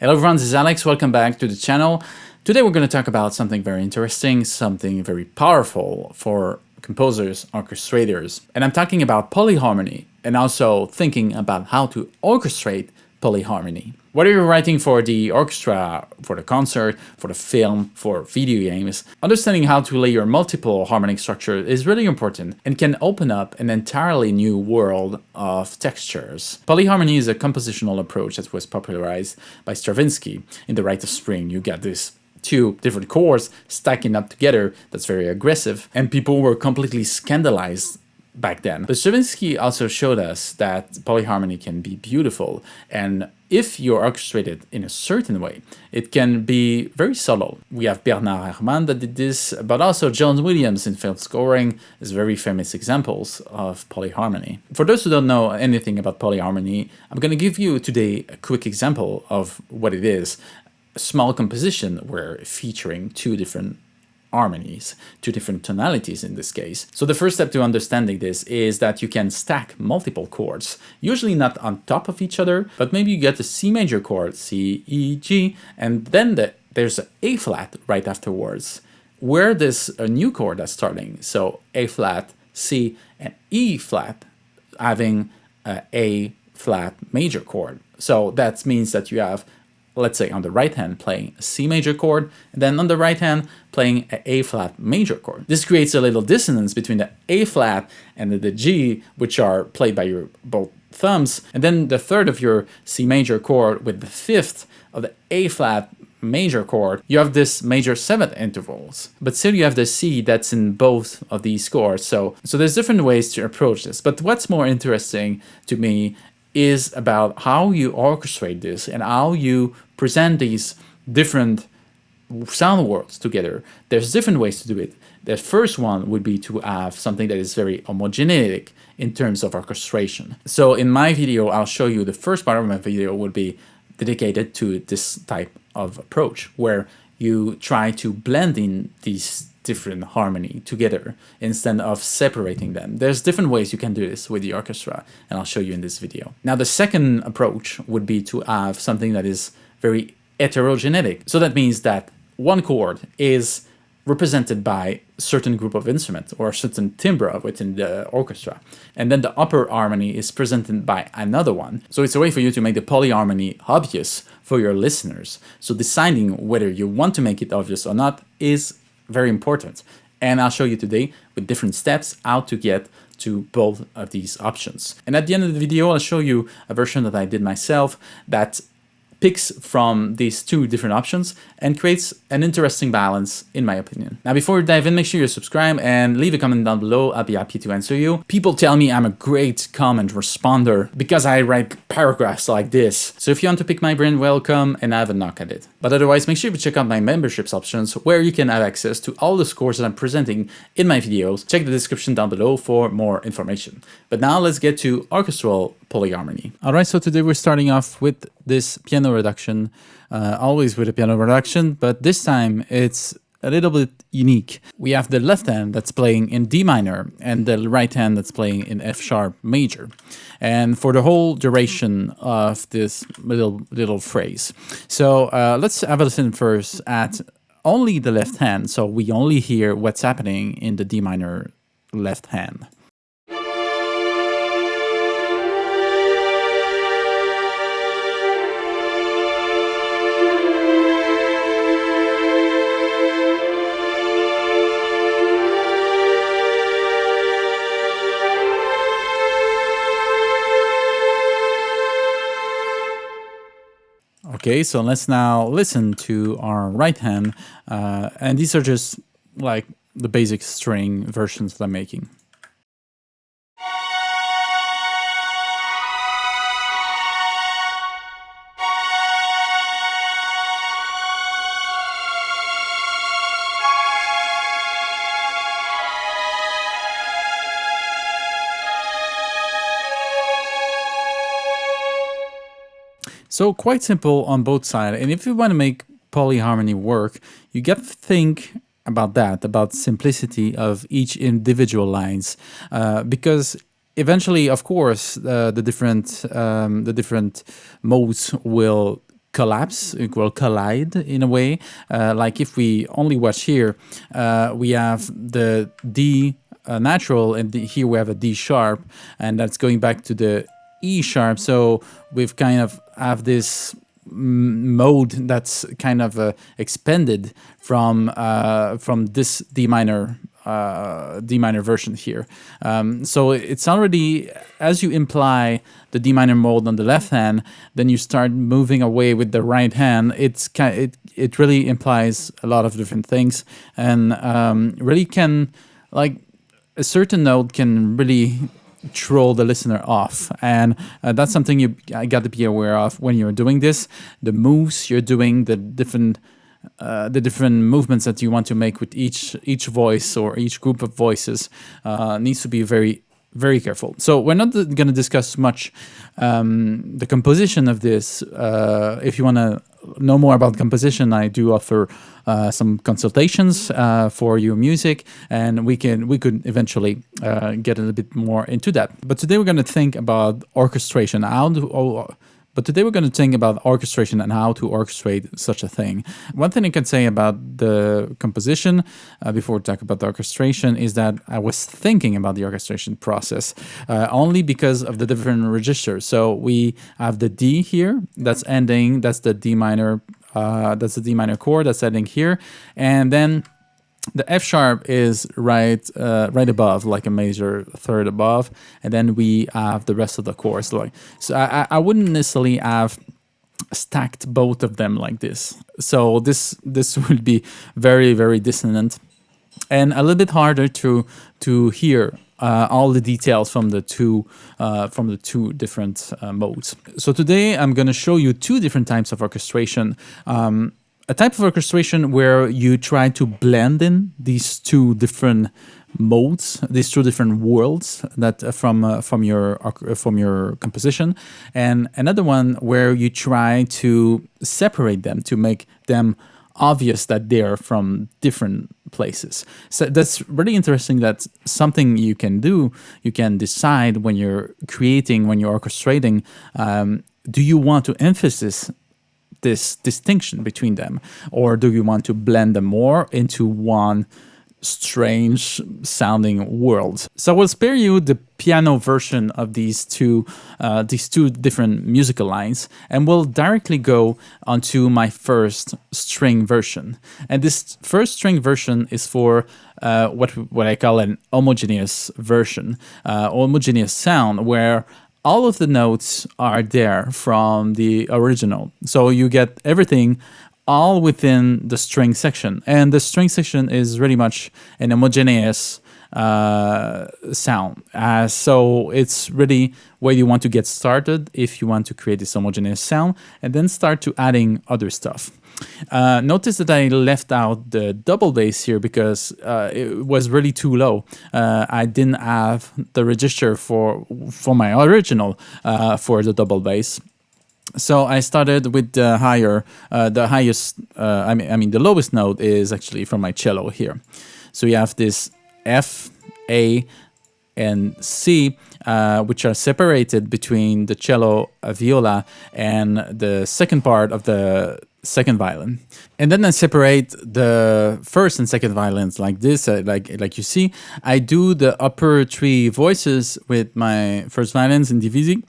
Hello everyone, this is Alex, welcome back to the channel. Today we're going to talk about something very interesting, something very powerful for composers, orchestrators. And I'm talking about polyharmony and also thinking about how to orchestrate polyharmony. Whether you're writing for the orchestra, for the concert, for the film, for video games, understanding how to layer multiple harmonic structures is really important and can open up an entirely new world of textures. Polyharmony is a compositional approach that was popularized by Stravinsky. In The Rite of Spring, you get this two different chords stacking up together that's very aggressive, and people were completely scandalized back then. But Stravinsky also showed us that polyharmony can be beautiful, and if you orchestrate it in a certain way, it can be very subtle. We have Bernard Herrmann that did this, but also John Williams in film scoring is very famous examples of polyharmony. For those who don't know anything about polyharmony, I'm going to give you today a quick example of what it is. A small composition where featuring two different harmonies, two different tonalities in this case. So the first step to understanding this is that you can stack multiple chords, usually not on top of each other, but maybe you get a C major chord, C, E, G, and then there's an A flat right afterwards, where there's a new chord that's starting. So A flat, C, and E flat having A flat major chord. So that means that you have, let's say on the right hand playing a C major chord, and then on the right hand playing an A flat major chord. This creates a little dissonance between the A flat and the G, which are played by your both thumbs, and then the third of your C major chord with the fifth of the A flat major chord. You have this major seventh intervals, but still you have the C that's in both of these chords. So there's different ways to approach this, but what's more interesting to me is about how you orchestrate this and how you present these different sound worlds together. There's different ways to do it. The first one would be to have something that is very homogeneous in terms of orchestration. So in my video, I'll show you the first part of my video would be dedicated to this type of approach, where you try to blend in these different harmony together instead of separating them. There's different ways you can do this with the orchestra, and I'll show you in this video. Now, the second approach would be to have something that is very heterogeneous. So that means that one chord is represented by a certain group of instruments or a certain timbre within the orchestra, and then the upper harmony is presented by another one. So it's a way for you to make the polyharmony obvious for your listeners. So deciding whether you want to make it obvious or not is very important, and I'll show you today with different steps how to get to both of these options. And at the end of the video, I'll show you a version that I did myself that picks from these two different options and creates an interesting balance, in my opinion. Now, before we dive in, make sure you subscribe and leave a comment down below. I'll be happy to answer you. People tell me I'm a great comment responder because I write paragraphs like this. So if you want to pick my brain, welcome and have a knock at it. But otherwise, make sure you check out my memberships options where you can have access to all the scores that I'm presenting in my videos. Check the description down below for more information. But now let's get to orchestral polyharmony. All right, so today we're starting off with this piano reduction, always with a piano reduction, but this time it's a little bit unique. We have the left hand that's playing in D minor and the right hand that's playing in F sharp major. And for the whole duration of this little phrase. So let's have a listen first at only the left hand. So we only hear what's happening in the D minor left hand. Okay, so let's now listen to our right hand, and these are just like the basic string versions that I'm making. So quite simple on both sides, and if you want to make polyharmony work, you got to think about that, about simplicity of each individual lines, because eventually, of course, the different modes will collapse, it will collide in a way. Like if we only watch here, we have the D natural, and here we have a D sharp, and that's going back to the E sharp. So we've kind of have this mode that's kind of expanded from this D minor version here. So it's already, as you imply the D minor mode on the left hand, then you start moving away with the right hand. It really implies a lot of different things, and really can, like, a certain note can really throw the listener off, and that's something I got to be aware of when you're doing this. The moves you're doing, the different movements that you want to make with each voice or each group of voices needs to be very, very careful. So we're not going to discuss much the composition of this. If you want to know more about composition, I do offer some consultations for your music, and we could eventually get a little bit more into that. But today we're going to think about orchestration. But today we're going to think about orchestration and how to orchestrate such a thing. One thing I can say about the composition before we talk about the orchestration is that I was thinking about the orchestration process only because of the different registers. So we have the D here that's ending, that's the D minor chord that's ending here, and then the F sharp is right above, like a major third above, and then we have the rest of the chords. So I wouldn't necessarily have stacked both of them like this. So this would be very, very dissonant and a little bit harder to hear all the details from the two different modes. So today I'm going to show you two different types of orchestration. A type of orchestration where you try to blend in these two different modes, these two different worlds that from your composition, and another one where you try to separate them to make them obvious that they are from different places. So that's really interesting. That's something you can do. You can decide when you're creating, when you're orchestrating. Do you want to emphasize this distinction between them, or do you want to blend them more into one strange sounding world? So I will spare you the piano version of these two different musical lines, and we'll directly go onto my first string version. And this first string version is for what I call an homogeneous version, homogeneous sound, where all of the notes are there from the original. So you get everything all within the string section. And the string section is really much an homogeneous sound. So it's really where you want to get started if you want to create this homogeneous sound, and then start to adding other stuff. Notice that I left out the double bass here because it was really too low. I didn't have the register for my original for the double bass. So I started with the highest. The lowest note is actually from my cello here. So you have this F, A, and C, which are separated between the cello, viola, and the second part of the second violin. And then I separate the first and second violins like this, like you see. I do the upper three voices with my first violins in Debussy,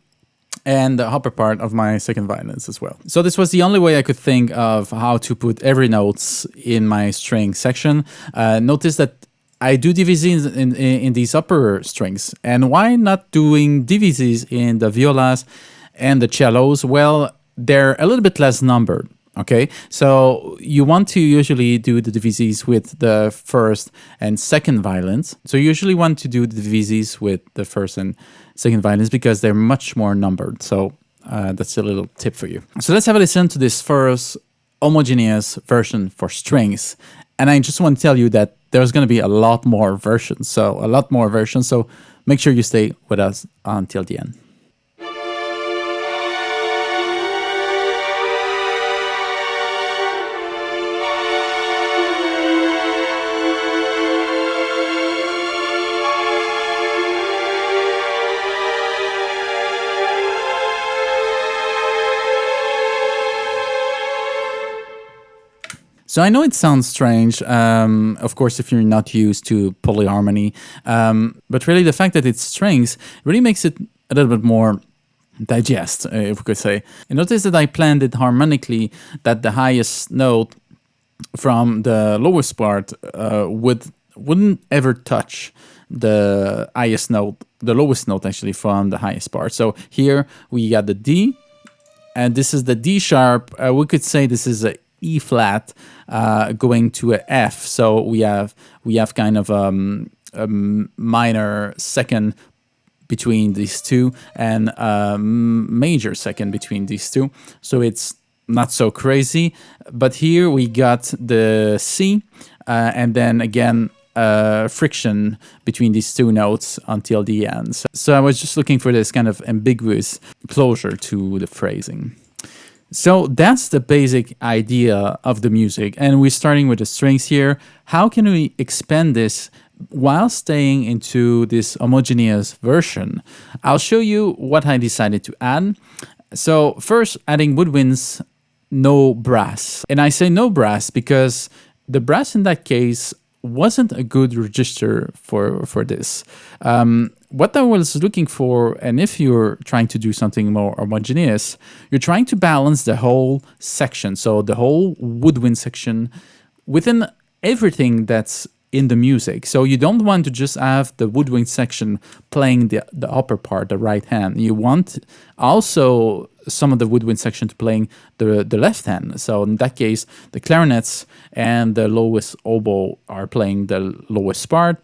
and the upper part of my second violins as well. So this was the only way I could think of how to put every notes in my string section. Notice that I do divisions in these upper strings. And why not doing divisions in the violas and the cellos? Well, they're a little bit less numbered. Okay, so you want to usually do the divisions with the first and second violins. So you usually want to do the divisions with the first and second violins because they're much more numbered. So that's a little tip for you. So let's have a listen to this first homogeneous version for strings. And I just want to tell you that there's going to be a lot more versions. So make sure you stay with us until the end. So I know it sounds strange, of course, if you're not used to polyharmony, but really the fact that it's strings really makes it a little bit more digest, if we could say. And notice that I planned it harmonically, that the highest note from the lowest part wouldn't ever touch the highest note, the lowest note actually from the highest part. So here we got the D, and this is the D sharp. We could say this is a E flat going to a F. So we have kind of a minor second between these two and a major second between these two. So it's not so crazy. But here we got the C and then again friction between these two notes until the end. So I was just looking for this kind of ambiguous closure to the phrasing. So that's the basic idea of the music, and we're starting with the strings here. How can we expand this while staying into this homogeneous version? I'll show you what I decided to add. So first, adding woodwinds, no brass. And I say no brass because the brass in that case wasn't a good register for this. What I was looking for, and if you're trying to do something more homogeneous, you're trying to balance the whole section, so the whole woodwind section within everything that's in the music. So you don't want to just have the woodwind section playing the upper part, the right hand. You want also some of the woodwind section to playing the left hand. So in that case, the clarinets and the lowest oboe are playing the lowest part.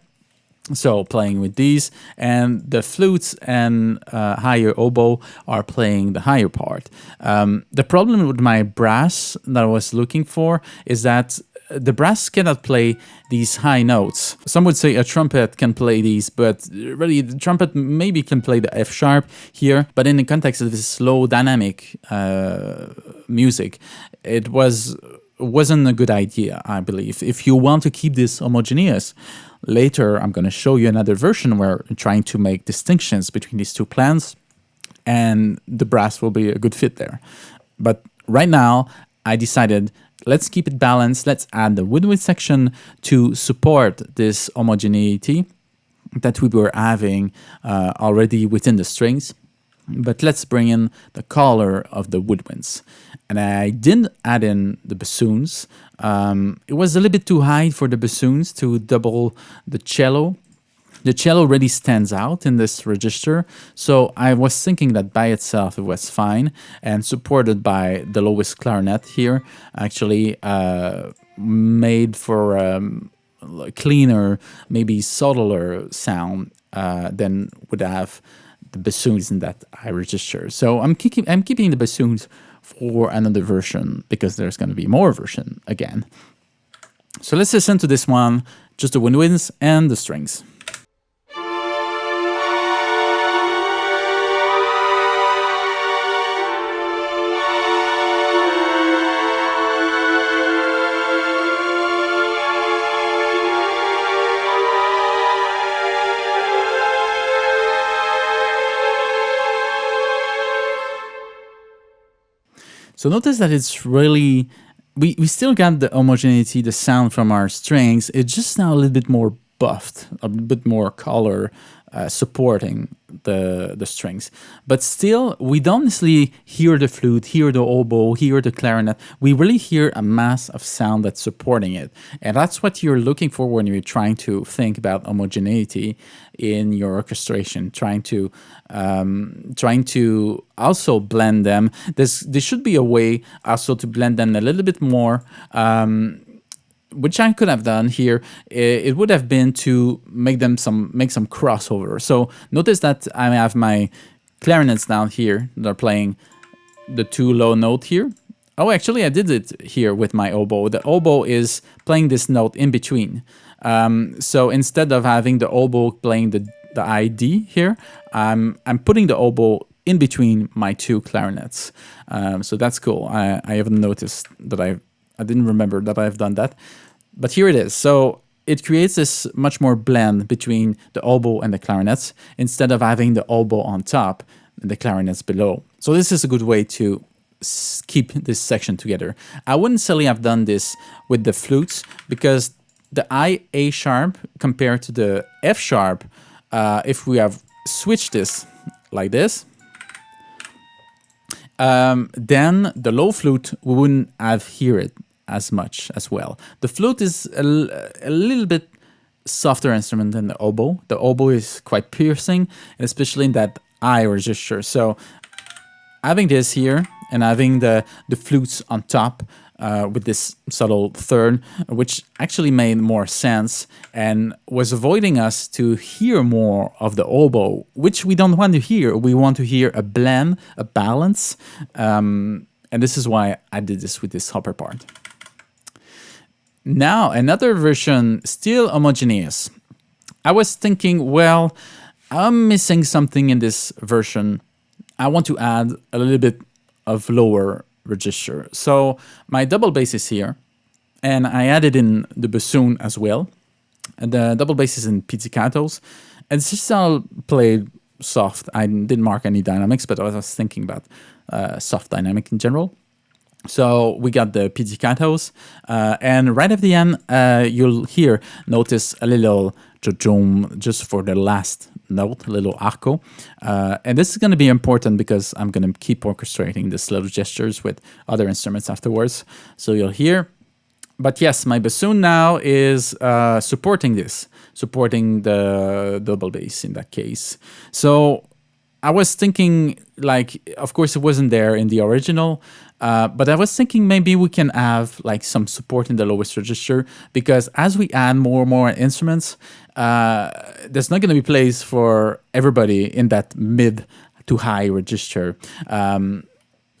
So playing with these, and the flutes and higher oboe are playing the higher part. The problem with my brass that I was looking for is that the brass cannot play these high notes. Some would say a trumpet can play these, but really the trumpet maybe can play the F sharp here, but in the context of this slow dynamic music, it wasn't a good idea, I believe. If you want to keep this homogeneous, later I'm going to show you another version where I'm trying to make distinctions between these two plans, and the brass will be a good fit there. But right now, I decided, let's keep it balanced. Let's add the woodwind section to support this homogeneity that we were having already within the strings. But let's bring in the color of the woodwinds. And I didn't add in the bassoons. It was a little bit too high for the bassoons to double the cello. The cello really stands out in this register, so I was thinking that by itself it was fine, and supported by the lowest clarinet here, actually made for a cleaner, maybe subtler sound than would have the bassoons in that high register. So I'm keeping the bassoons for another version because there's going to be more version again. So let's listen to this one, just the woodwinds and the strings. So notice that it's really, we still got the homogeneity, the sound from our strings. It's just now a little bit more buffed, a bit more color supporting the strings. But still, we don't necessarily hear the flute, hear the oboe, hear the clarinet. We really hear a mass of sound that's supporting it. And that's what you're looking for when you're trying to think about homogeneity in your orchestration, trying to also blend them. There should be a way also to blend them a little bit more, which I could have done here. It would have been to make some crossover. So notice that I have my clarinets down here. They're playing the two low note here. Oh, actually I did it here with my oboe. The oboe is playing this note in between. So instead of having the oboe playing the ID here, I'm putting the oboe in between my two clarinets. So that's cool. I haven't noticed that I didn't remember that I've done that. But here it is. So it creates this much more blend between the oboe and the clarinets instead of having the oboe on top and the clarinets below. So this is a good way to keep this section together. I wouldn't necessarily have done this with the flutes because the A sharp compared to the F sharp, if we have switched this like this, then the low flute, we wouldn't have hear it as much as well. The flute is a little bit softer instrument than the oboe. The oboe is quite piercing, and especially in that I register. So having this here and having the flutes on top with this subtle third, which actually made more sense and was avoiding us to hear more of the oboe, which we don't want to hear. We want to hear a blend, a balance, and this is why I did this with this upper part. Now, another version, still homogeneous. I was thinking, well, I'm missing something in this version. I want to add a little bit of lower register. So my double bass is here, and I added in the bassoon as well. And the double bass is in pizzicatos, and it's just all played soft. I didn't mark any dynamics, but I was thinking about soft dynamic in general. So we got the pizzicatos, and right at the end, you'll notice a little jojom just for the last note, a little arco. And this is going to be important because I'm going to keep orchestrating these little gestures with other instruments afterwards. So you'll hear. But yes, my bassoon now is supporting this, supporting the double bass in that case. So I was thinking, like, of course, it wasn't there in the original, but I was thinking maybe we can have like some support in the lowest register, because as we add more and more instruments, there's not going to be place for everybody in that mid to high register.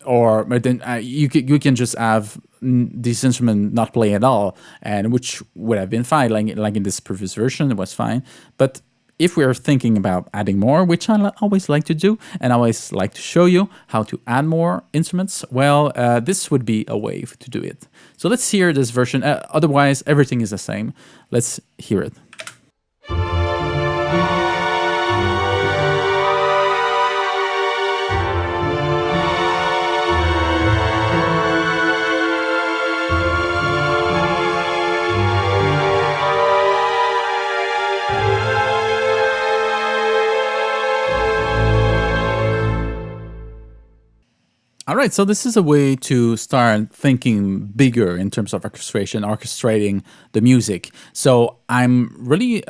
Or but then you can just have this instrument not play at all, and which would have been fine. Like in this previous version, it was fine, but if we're thinking about adding more, which I always like to do, and I always like to show you how to add more instruments, well, this would be a way to do it. So let's hear this version. Otherwise, everything is the same. Let's hear it. All right, so this is a way to start thinking bigger in terms of orchestration, orchestrating the music. So I'm really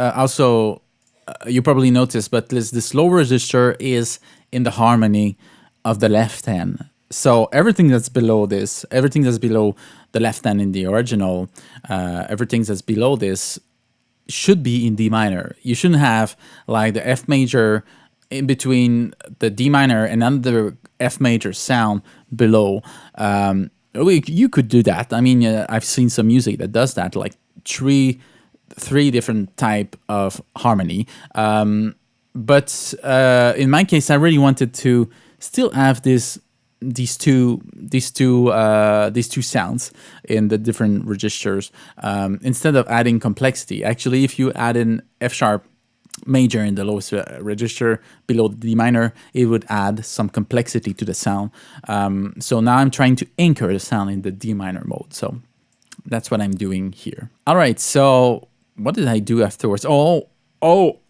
you probably noticed, but this low register is in the harmony of the left hand. So everything that's below this, everything that's below the left hand in the original, everything that's below this should be in D minor. You shouldn't have like the F major in between the D minor and another F major sound below. You could do that. I mean, I've seen some music that does that, like three different type of harmony. But in my case, I really wanted to still have these two sounds in the different registers, instead of adding complexity. Actually, if you add in F sharp major in the lowest register below the D minor, it would add some complexity to the sound. So now I'm trying to anchor the sound in the D minor mode. So that's what I'm doing here. All right, so what did I do afterwards? Oh,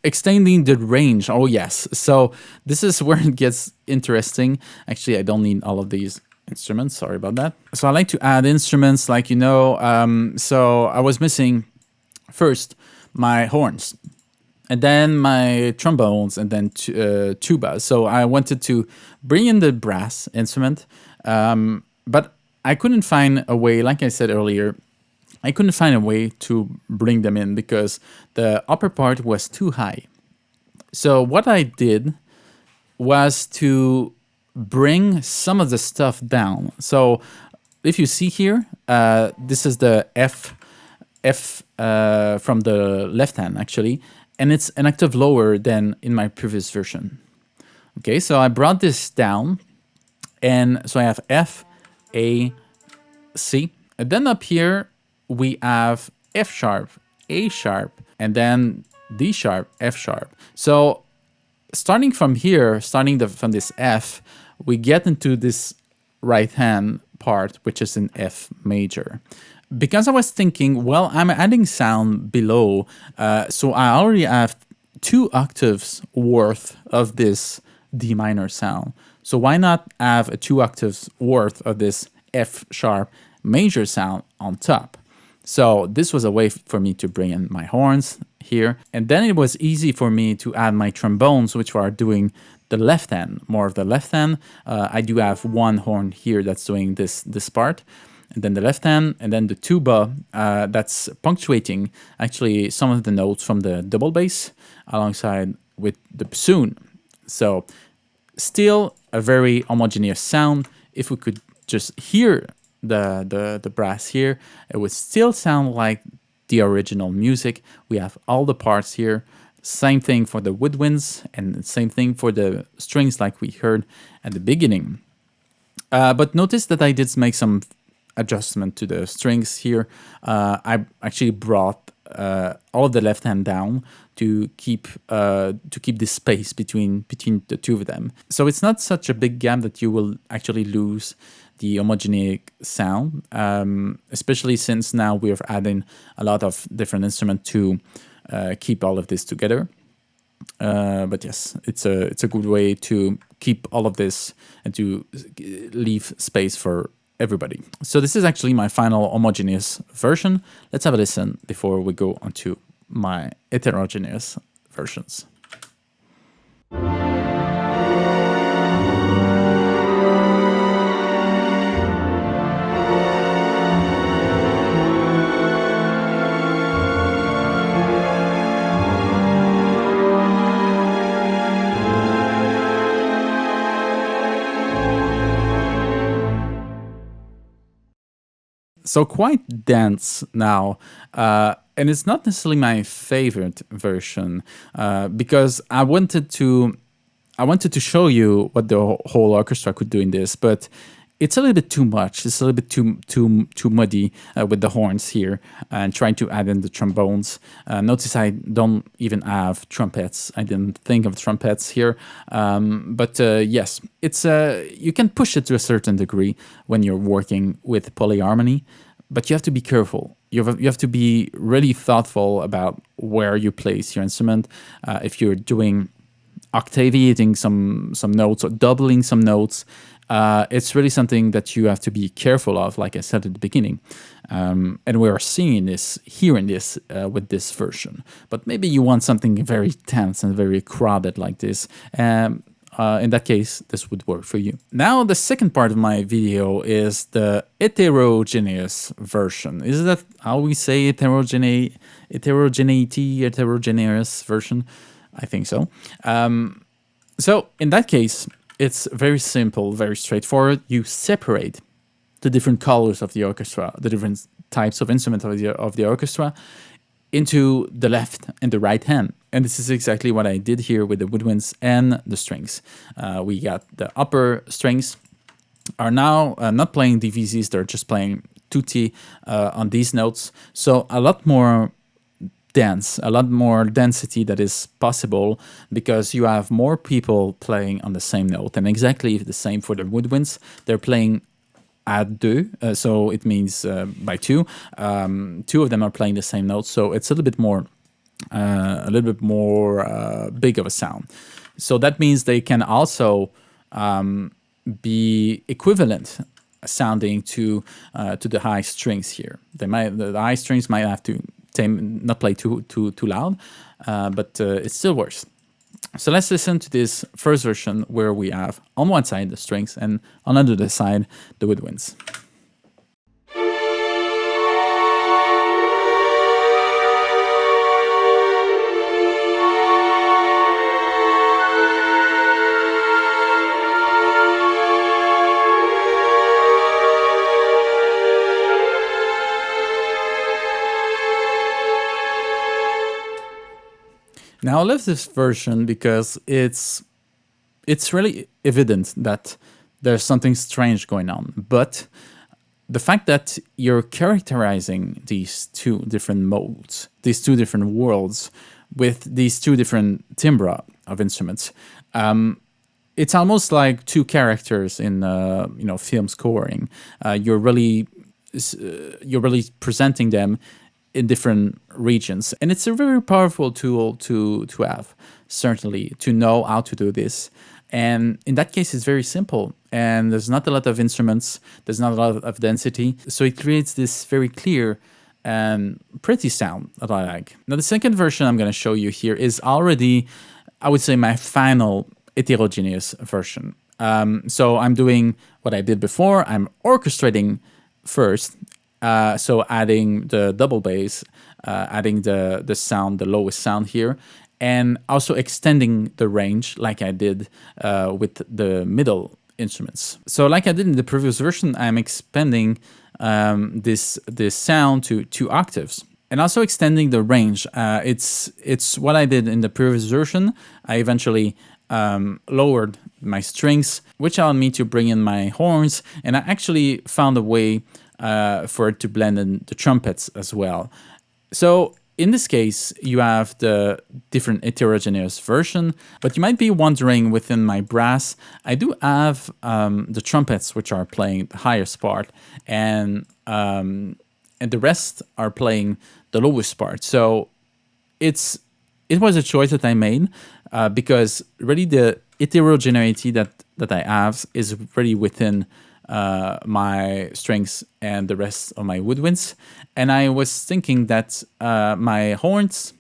extending the range. Oh, yes. So this is where it gets interesting. Actually, I don't need all of these instruments. Sorry about that. So I like to add instruments like, so I was missing first my horns, and then my trombones, and then tuba. So I wanted to bring in the brass instrument, but I couldn't find a way, like I said earlier, I couldn't find a way to bring them in because the upper part was too high. So what I did was to bring some of the stuff down. So if you see here, this is the F from the left hand, actually, and it's an octave lower than in my previous version. Okay, so I brought this down, and so I have F, A, C, and then up here we have F sharp, A sharp, and then D sharp, F sharp. So starting from here, from this F, we get into this right hand part, which is in F major. Because I was thinking, well, I'm adding sound below, so I already have 2 octaves worth of this D minor sound. So why not have a 2 octaves worth of this F sharp major sound on top? So this was a way for me to bring in my horns here. And then it was easy for me to add my trombones, which are doing the left hand, more of the left hand. I do have one horn here that's doing this part. And then the left hand, and then the tuba that's punctuating actually some of the notes from the double bass alongside with the bassoon. So still a very homogeneous sound. If we could just hear the brass here, it would still sound like the original music. We have all the parts here. Same thing for the woodwinds, and same thing for the strings like we heard at the beginning. But notice that I did make some adjustment to the strings here. I actually brought all of the left hand down to keep this space between the two of them. So it's not such a big gap that you will actually lose the homogeneous sound, especially since now we're adding a lot of different instruments to keep all of this together. But yes, it's a good way to keep all of this and to leave space for everybody. So this is actually my final homogeneous version. Let's have a listen before we go on to my heterogeneous versions. So quite dense now, and it's not necessarily my favorite version because I wanted to show you what the whole orchestra could do in this, but it's a little bit too much. It's a little bit too muddy with the horns here and trying to add in the trombones. Notice I don't even have trumpets. I didn't think of trumpets here, but yes, it's you can push it to a certain degree when you're working with polyharmony, but you have to be careful. You have to be really thoughtful about where you place your instrument. If you're doing octaviating some notes or doubling some notes, it's really something that you have to be careful of, like I said at the beginning. And we are seeing this, hearing this with this version. But maybe you want something very tense and very crowded like this. In that case, this would work for you. Now, the second part of my video is the heterogeneous version. Is that how we say heterogeneity, heterogeneous version? I think so. So in that case, it's very simple, very straightforward. You separate the different colors of the orchestra, the different types of instruments of the orchestra into the left and the right hand. And this is exactly what I did here with the woodwinds and the strings. We got the upper strings are now not playing DVZs, they're just playing tutti on these notes. So a lot more dense, a lot more density that is possible because you have more people playing on the same note. And exactly the same for the woodwinds. They're playing à deux, so it means by two. Two of them are playing the same note, so it's a little bit more big of a sound. So that means they can also be equivalent sounding to the high strings here. The high strings might have to not play too loud, but it still works. So let's listen to this first version where we have on one side the strings and on another side the woodwinds. Now I love this version because it's really evident that there's something strange going on. But the fact that you're characterizing these two different modes, these two different worlds with these two different timbra of instruments, it's almost like two characters in film scoring. You're really presenting them in different regions, and it's a very powerful tool to have, certainly, to know how to do this. And in that case, it's very simple, and there's not a lot of instruments, there's not a lot of density, so it creates this very clear and pretty sound that I like. Now, the second version I'm going to show you here is already, I would say, my final heterogeneous version. So I'm doing what I did before. I'm orchestrating first, so adding the double bass, adding the sound, the lowest sound here, and also extending the range like I did with the middle instruments. So like I did in the previous version, I'm expanding this sound to 2 octaves. And also extending the range. It's what I did in the previous version. I eventually lowered my strings, which allowed me to bring in my horns, and I actually found a way for it to blend in the trumpets as well. So in this case, you have the different heterogeneous version, but you might be wondering, within my brass, I do have the trumpets, which are playing the highest part, and the rest are playing the lowest part. So it was a choice that I made because really the heterogeneity that I have is really within my strings and the rest of my woodwinds. And I was thinking that my horns,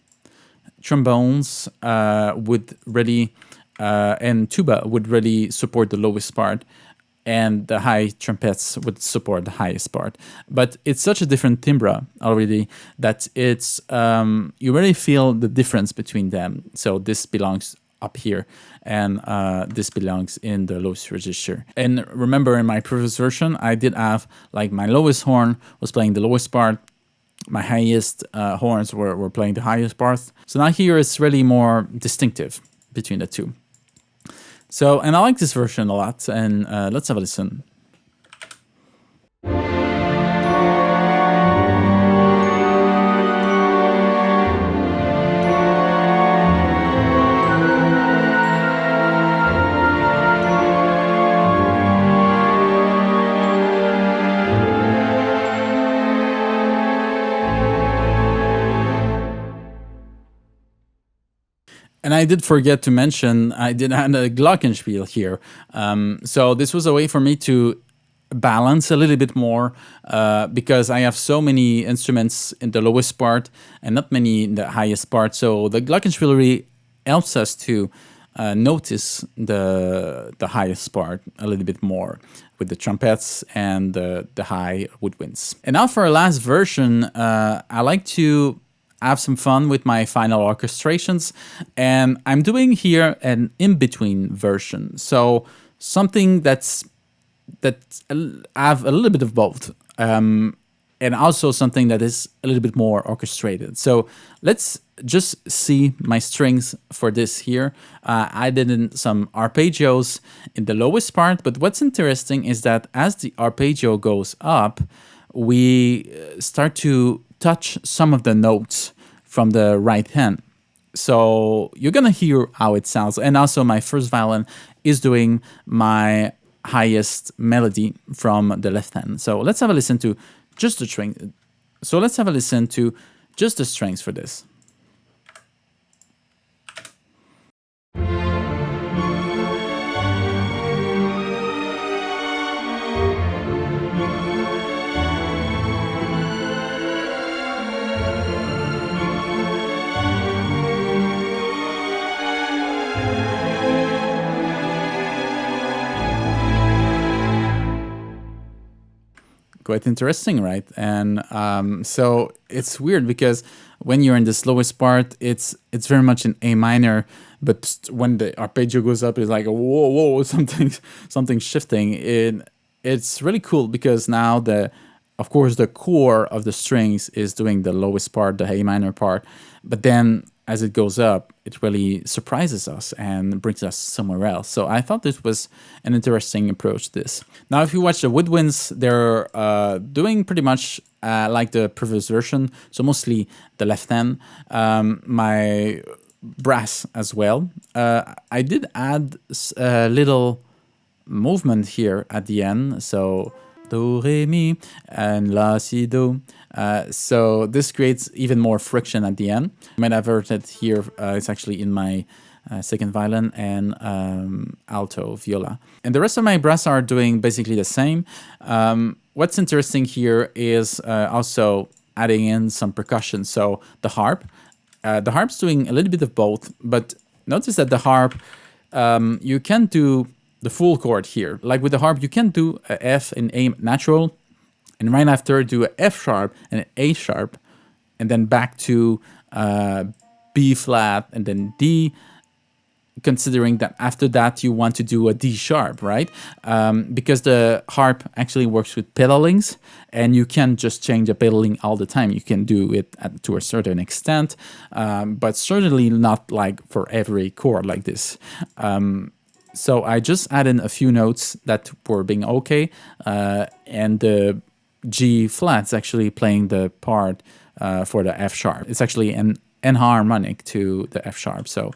trombones would really, and tuba would really support the lowest part, and the high trumpets would support the highest part. But it's such a different timbre already that it's you really feel the difference between them. So this belongs up here, and this belongs in the lowest register. And remember, in my previous version, I did have, like, my lowest horn was playing the lowest part, my highest horns were playing the highest part. So now here it's really more distinctive between the two. So, and I like this version a lot, and let's have a listen. And I did forget to mention, I did add a glockenspiel here. So this was a way for me to balance a little bit more because I have so many instruments in the lowest part and not many in the highest part. So the glockenspiel really helps us to notice the highest part a little bit more with the trumpets and the high woodwinds. And now for our last version, I like to have some fun with my final orchestrations, and I'm doing here an in-between version. So something that have a little bit of both, and also something that is a little bit more orchestrated. So let's just see my strings for this here. I did in some arpeggios in the lowest part, but what's interesting is that as the arpeggio goes up, we start to touch some of the notes from the right hand. So you're gonna hear how it sounds. And also my first violin is doing my highest melody from the left hand. So let's have a listen to just the string. So let's have a listen to just the strings for this. Quite interesting, right? And so it's weird because when you're in this lowest part, it's very much in A minor, but when the arpeggio goes up, it's like whoa, something shifting. It's really cool because now of course the core of the strings is doing the lowest part, the A minor part, but then as it goes up, it really surprises us and brings us somewhere else. So I thought this was an interesting approach to this. Now, if you watch the Woodwinds, they're doing pretty much like the previous version, so mostly the left hand. My brass as well. I did add a little movement here at the end, so do, re, mi, and la, si, do. So this creates even more friction at the end. You might have heard it here. It's actually in my second violin and alto viola. And the rest of my brass are doing basically the same. What's interesting here is also adding in some percussion. So the harp. The harp's doing a little bit of both, but notice that the harp, you can do the full chord here. Like with the harp, you can do a F and A natural, and right after do a F sharp and an A sharp, and then back to B flat and then D, considering that after that you want to do a D sharp, right? Because the harp actually works with pedalings, and you can't just change the pedaling all the time. You can do it to a certain extent, but certainly not like for every chord like this. So I just added a few notes that were being okay, and the G flat's actually playing the part for the F sharp. It's actually an enharmonic to the F sharp, so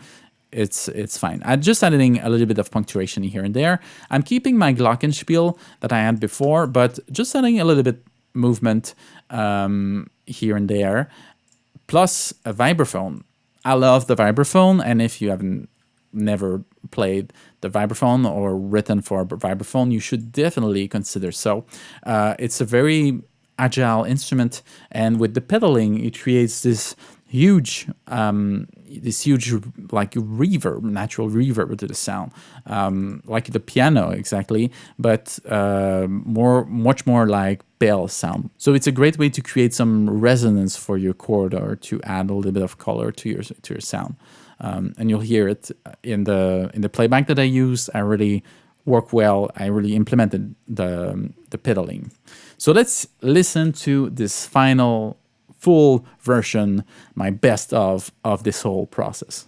it's fine. I'm just adding a little bit of punctuation here and there. I'm keeping my glockenspiel that I had before, but just adding a little bit movement here and there, plus a vibraphone. I love the vibraphone, and if you haven't never played the vibraphone or written for a vibraphone, you should definitely consider so. It's a very agile instrument, and with the pedaling, it creates this huge like reverb, natural reverb to the sound, like the piano exactly, but much more like bell sound. So it's a great way to create some resonance for your chord, or to add a little bit of color to your sound. And you'll hear it in the playback that I use. I really work well. I really implemented the pedaling. So let's listen to this final full version, my best of this whole process.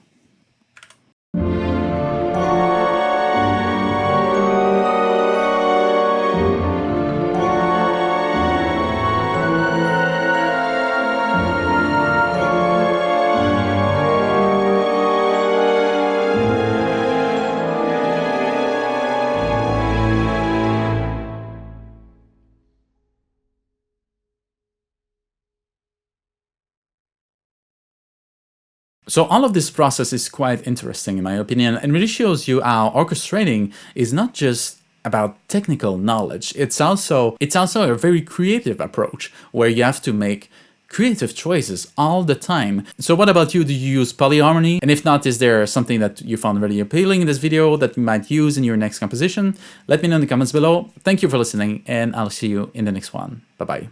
So all of this process is quite interesting in my opinion, and really shows you how orchestrating is not just about technical knowledge. It's also a very creative approach where you have to make creative choices all the time. So what about you? Do you use polyharmony? And if not, is there something that you found really appealing in this video that you might use in your next composition? Let me know in the comments below. Thank you for listening, and I'll see you in the next one. Bye-bye.